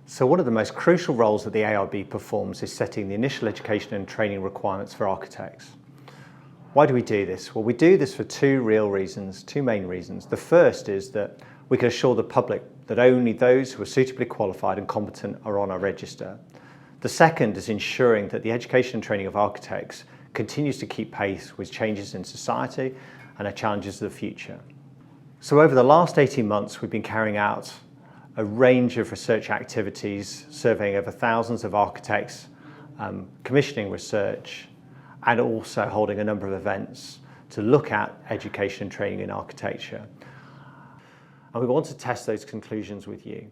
So one of the most crucial roles that the ARB performs is setting the initial education and training requirements for architects. Why do we do this? Well, we do this for two main reasons. The first is that we can assure the public that only those who are suitably qualified and competent are on our register. The second is ensuring that the education and training of architects continues to keep pace with changes in society and the challenges of the future. So over the last 18 months, we've been carrying out a range of research activities, surveying over thousands of architects, commissioning research, and also holding a number of events to look at education and training in architecture. And we want to test those conclusions with you.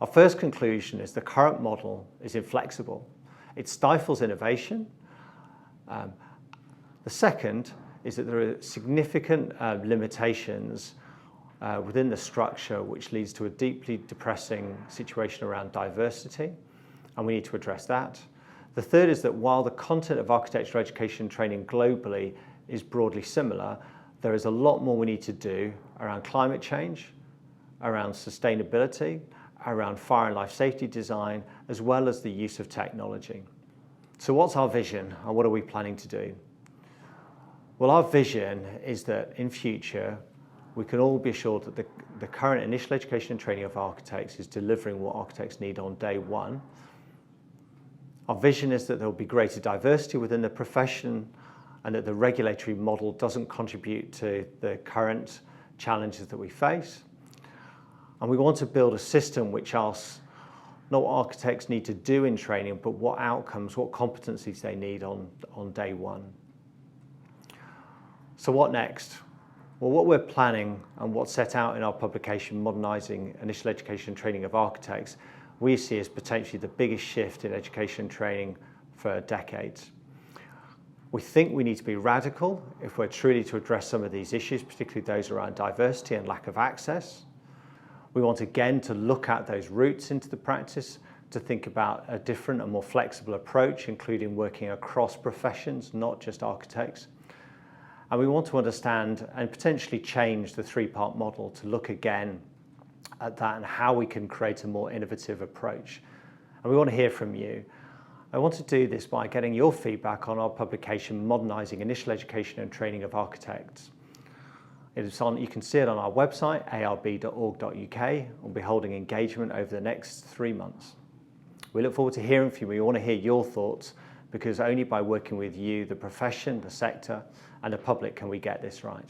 Our first conclusion is the current model is inflexible. It stifles innovation. The second is that there are significant limitations within the structure, which leads to a deeply depressing situation around diversity, and we need to address that. The third is that while the content of architectural education and training globally is broadly similar, there is a lot more we need to do around climate change, around sustainability, around fire and life safety design, as well as the use of technology. So what's our vision and what are we planning to do? Well, our vision is that in future, we can all be assured that the current initial education and training of architects is delivering what architects need on day one. Our vision is that there will be greater diversity within the profession and that the regulatory model doesn't contribute to the current challenges that we face. And we want to build a system which asks not what architects need to do in training, but what outcomes, what competencies they need on day one. So what next? Well, what we're planning and what's set out in our publication, Modernising Initial Education and Training of Architects, we see as potentially the biggest shift in education and training for decades. We think we need to be radical if we're truly to address some of these issues, particularly those around diversity and lack of access. We want again to look at those roots into the practice, to think about a different and more flexible approach, including working across professions, not just architects. And we want to understand and potentially change the three-part model to look again at that and how we can create a more innovative approach. And we want to hear from you. I want to do this by getting your feedback on our publication, Modernising Initial Education and Training of Architects. You can see it on our website, arb.org.uk. We'll be holding engagement over the next 3 months. We look forward to hearing from you. We want to hear your thoughts, because only by working with you, the profession, the sector, and the public can we get this right.